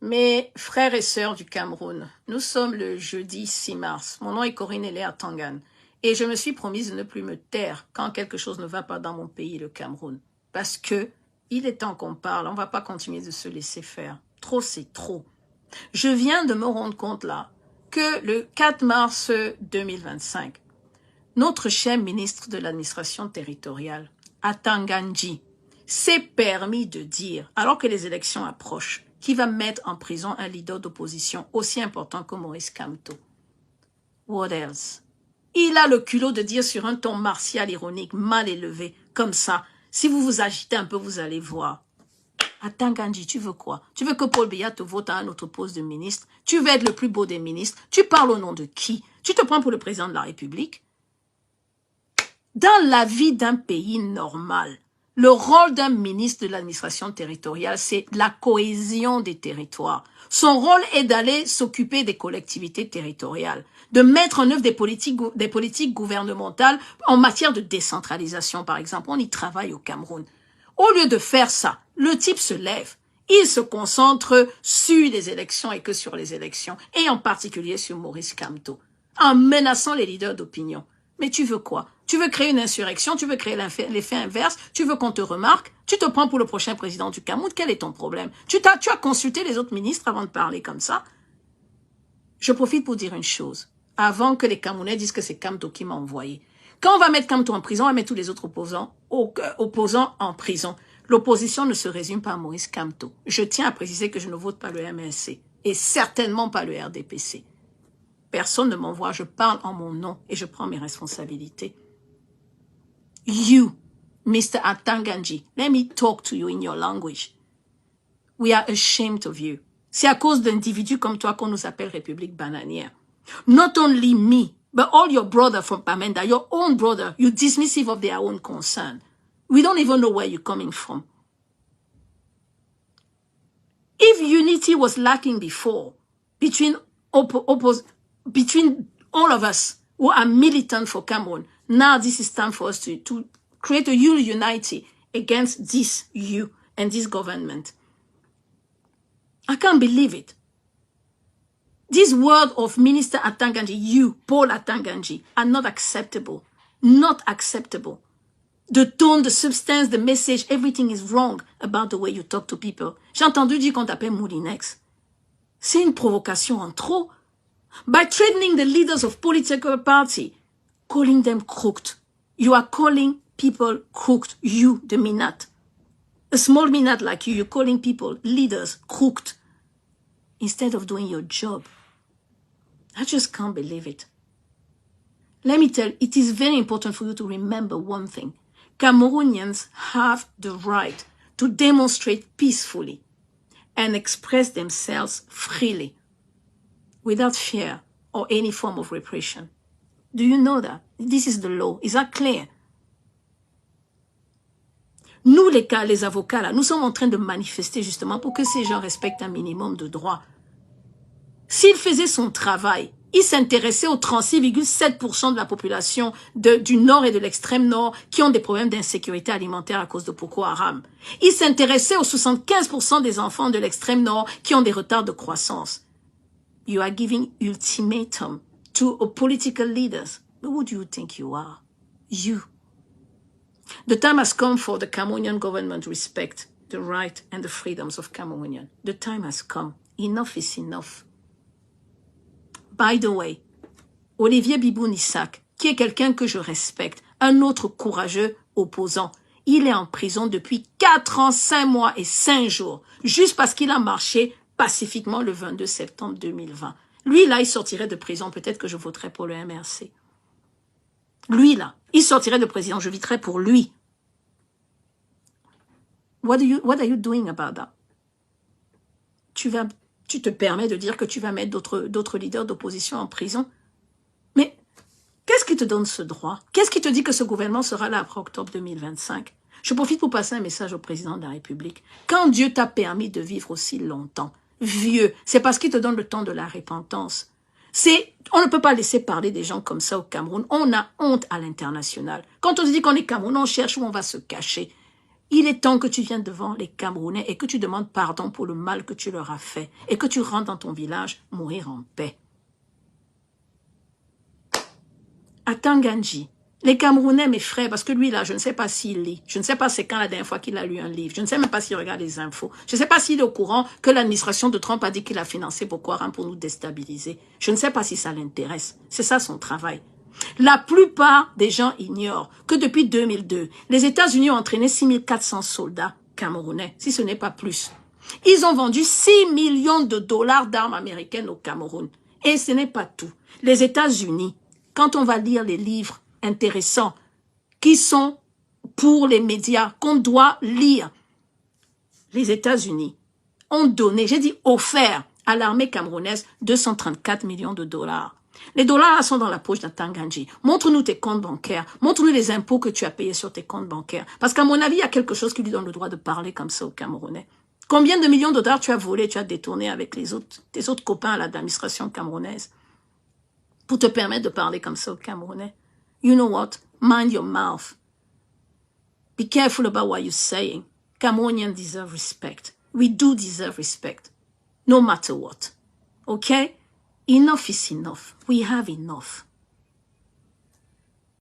Mes frères et sœurs du Cameroun, nous sommes le jeudi 6 mars. Mon nom est Corinne Léa Tangan. Et je me suis promise de ne plus me taire quand quelque chose ne va pas dans mon pays, le Cameroun. Parce que il est temps qu'on parle, on ne va pas continuer de se laisser faire. Trop, c'est trop. Je viens de me rendre compte là que le 4 mars 2025, notre cher ministre de l'administration territoriale, Atanganji, s'est permis de dire, alors que les élections approchent, qu'il va mettre en prison un leader d'opposition aussi important que Maurice Kamto. What else? Il a le culot de dire sur un ton martial ironique, mal élevé, comme ça, si vous vous agitez un peu, vous allez voir. Atanganji, tu veux quoi? Tu veux que Paul Biya te vote à un autre poste de ministre? Tu veux être le plus beau des ministres? Tu parles au nom de qui? Tu te prends pour le président de la République? Dans la vie d'un pays normal, le rôle d'un ministre de l'administration territoriale, c'est la cohésion des territoires. Son rôle est d'aller s'occuper des collectivités territoriales, de mettre en œuvre des politiques gouvernementales en matière de décentralisation, par exemple. On y travaille au Cameroun. Au lieu de faire ça, le type se lève. Il se concentre sur les élections et que sur les élections, et en particulier sur Maurice Kamto, en menaçant les leaders d'opinion. Mais tu veux quoi? Tu veux créer une insurrection? Tu veux créer l'effet inverse? Tu veux qu'on te remarque? Tu te prends pour le prochain président du Cameroun? Quel est ton problème? Tu as consulté les autres ministres avant de parler comme ça? Je profite pour dire une chose. Avant que les Camerounais disent que c'est Kamto qui m'a envoyé. Quand on va mettre Kamto en prison, on va mettre tous les autres opposants en prison. L'opposition ne se résume pas à Maurice Kamto. Je tiens à préciser que je ne vote pas le MLC et certainement pas le RDPC. Personne ne m'envoie, je parle en mon nom et je prends mes responsabilités. You, Mr. Atanganji, let me talk to you in your language. We are ashamed of you. C'est à cause d'individus comme toi qu'on nous appelle République bananière. Not only me, but all your brother from Bamenda, your own brother, you're dismissive of their own concern. We don't even know where you're coming from. If unity was lacking before, between all of us who are militant for Cameroon, now this is time for us to create a unity against this you and this government. I can't believe it. This word of Minister Atanganji, you, Paul Atanganji, are not acceptable. Not acceptable. The tone, the substance, the message, everything is wrong about the way you talk to people. J'ai entendu dire qu'on t'appelle Moulinex. C'est une provocation en trop. By threatening the leaders of political party, calling them crooked. You are calling people crooked. You, the Minat. A small Minat like you, you're calling people, leaders, crooked. Instead of doing your job. I just can't believe it. Let me tell you, it is very important for you to remember one thing. Cameroonians have the right to demonstrate peacefully and express themselves freely without fear or any form of repression. Do you know that? This is the law. Is that clear? Nous, les avocats, là, nous sommes en train de manifester justement pour que ces gens respectent un minimum de droits. S'il faisait son travail, il s'intéressait aux 36,7% de la population du Nord et de l'extrême Nord qui ont des problèmes d'insécurité alimentaire à cause de Boko Haram. Il s'intéressait aux 75% des enfants de l'extrême Nord qui ont des retards de croissance. You are giving ultimatum to political leaders. But who do you think you are? You. The time has come for the Cameroonian government to respect the right and the freedoms of Cameroonians. The time has come. Enough is enough. By the way, Olivier Biboun-Issac, qui est quelqu'un que je respecte, un autre courageux opposant, il est en prison depuis 4 ans, 5 mois et 5 jours, juste parce qu'il a marché pacifiquement le 22 septembre 2020. Lui, là, il sortirait de prison. Peut-être que je voterais pour le MRC. Lui, là, il sortirait de prison. Je voterais pour lui. What are you doing about that? Tu te permets de dire que tu vas mettre d'autres leaders d'opposition en prison? Mais qu'est-ce qui te donne ce droit? Qu'est-ce qui te dit que ce gouvernement sera là après octobre 2025? Je profite pour passer un message au président de la République. Quand Dieu t'a permis de vivre aussi longtemps, vieux, c'est parce qu'il te donne le temps de la repentance. On ne peut pas laisser parler des gens comme ça au Cameroun. On a honte à l'international. Quand on se dit qu'on est Cameroun, on cherche où on va se cacher. Il est temps que tu viennes devant les Camerounais et que tu demandes pardon pour le mal que tu leur as fait et que tu rentres dans ton village mourir en paix. À Tanganji, les Camerounais, mes frères, parce que lui là, je ne sais pas s'il lit, je ne sais pas c'est quand la dernière fois qu'il a lu un livre, je ne sais même pas s'il regarde les infos, je ne sais pas s'il est au courant que l'administration de Trump a dit qu'il a financé Boko Haram pour nous déstabiliser. Je ne sais pas si ça l'intéresse. C'est ça son travail. La plupart des gens ignorent que depuis 2002, les États-Unis ont entraîné 6400 soldats camerounais, si ce n'est pas plus. Ils ont vendu 6 millions de dollars d'armes américaines au Cameroun. Et ce n'est pas tout. Les États-Unis, quand on va lire les livres intéressants qui sont pour les médias, qu'on doit lire, les États-Unis ont donné, j'ai dit offert à l'armée camerounaise 234 millions de dollars. Les dollars sont dans la poche d'un Tanganji. Montre-nous tes comptes bancaires. Montre-nous les impôts que tu as payés sur tes comptes bancaires. Parce qu'à mon avis, il y a quelque chose qui lui donne le droit de parler comme ça aux Camerounais. Combien de millions de dollars tu as volé, tu as détourné avec tes autres copains à l'administration camerounaise pour te permettre de parler comme ça aux Camerounais? You know what? Mind your mouth. Be careful about what you're saying. Cameroonians deserve respect. We do deserve respect. No matter what. Okay? Enough is enough. We have enough.